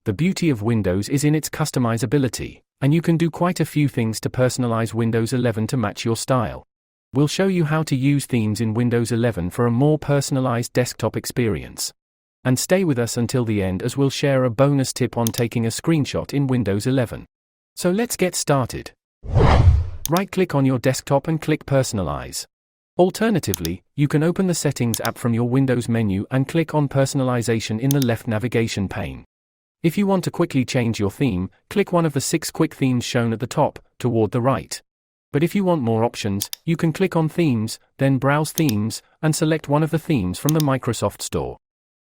The beauty of Windows is in its customizability, and you can do quite a few things to personalize Windows 11 to match your style. We'll show you how to use themes in Windows 11 for a more personalized desktop experience. And stay with us until the end as we'll share a bonus tip on taking a screenshot in Windows 11. So let's get started. Right-click on your desktop and click Personalize. Alternatively, you can open the Settings app from your Windows menu and click on Personalization in the left navigation pane. If you want to quickly change your theme, click one of the 6 quick themes shown at the top, toward the right. But if you want more options, you can click on Themes, then Browse Themes, and select one of the themes from the Microsoft Store.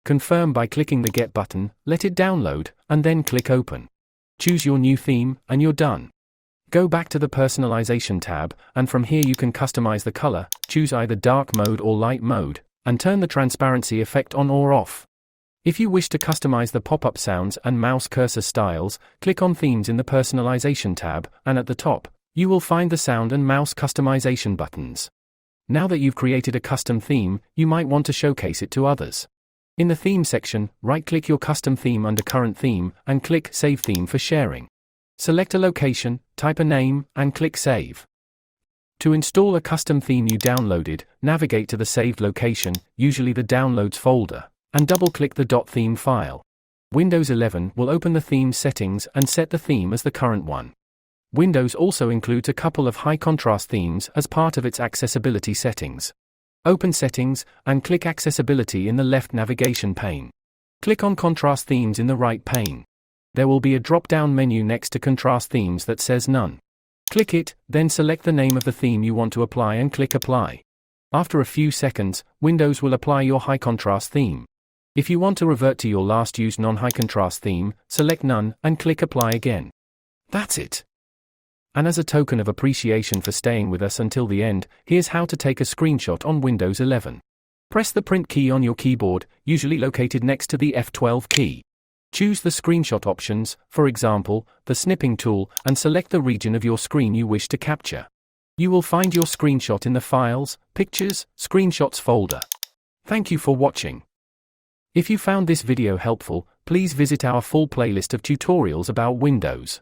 Confirm by clicking the Get button, let it download, and then click Open. Choose your new theme, and you're done. Go back to the Personalization tab, and from here you can customize the color, choose either dark mode or light mode, and turn the transparency effect on or off. If you wish to customize the pop-up sounds and mouse cursor styles, click on Themes in the Personalization tab, and at the top, you will find the sound and mouse customization buttons. Now that you've created a custom theme, you might want to showcase it to others. In the Theme section, right-click your custom theme under Current Theme, and click Save Theme for sharing. Select a location, type a name, and click Save. To install a custom theme you downloaded, navigate to the saved location, usually the Downloads folder, and double-click the .theme file. Windows 11 will open the theme settings and set the theme as the current one. Windows also includes a couple of high-contrast themes as part of its accessibility settings. Open Settings, and click Accessibility in the left navigation pane. Click on Contrast Themes in the right pane. There will be a drop-down menu next to Contrast Themes that says None. Click it, then select the name of the theme you want to apply and click Apply. After a few seconds, Windows will apply your high-contrast theme. If you want to revert to your last used non-high-contrast theme, select None, and click Apply again. That's it. And as a token of appreciation for staying with us until the end, here's how to take a screenshot on Windows 11. Press the Print key on your keyboard, usually located next to the F12 key. Choose the screenshot options, for example, the snipping tool, and select the region of your screen you wish to capture. You will find your screenshot in the Files, Pictures, Screenshots folder. Thank you for watching. If you found this video helpful, please visit our full playlist of tutorials about Windows.